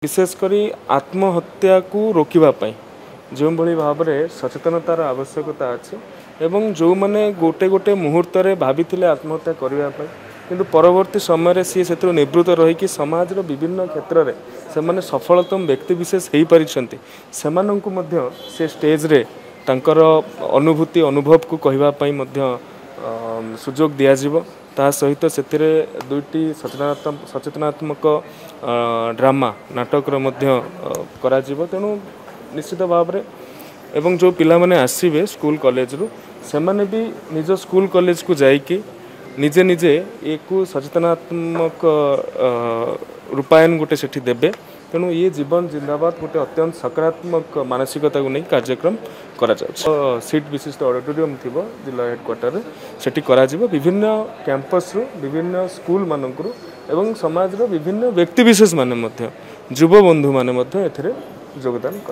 विशेषकर आत्महत्या को रोकने जो भाव में सचेतनतार आवश्यकता अच्छे एवं जो मैंने गोटे गोटे मुहूर्त भाभी आत्महत्या करने किंतु परवर्ती समय सी से निवृत्त रही समाज विभिन्न क्षेत्र में से सफलतम व्यक्ति विशेष हो पारी से स्टेज रे तांकर अनुभूति अनुभव को कहवाई सुजोग दिज्व ता सहित से दुईटी सचेतनात्मक ड्रामा नाटक तेणु निश्चित भाव में एवं जो पिला माने आसीबे स्कूल कॉलेज रु से माने भी निज स्कूल कॉलेज को जाइकी निजे निजे एक सचेतनात्मक रूपायन गोटे सेठी देबे तेणु ये जीवन जिंदाबाद गोटे अत्यंत सकारात्मक मानसिकता को नहीं कार्यक्रम करा सीट विशिष्ट ऑडिटोरियम थी जिला हेडक्वार्टर सेठी करा विभिन्न कैंपस रु विभिन्न स्कूल मानक एवं समाज रो विभिन्न व्यक्तिविशेष माने युवा बंधु माने योगदान कर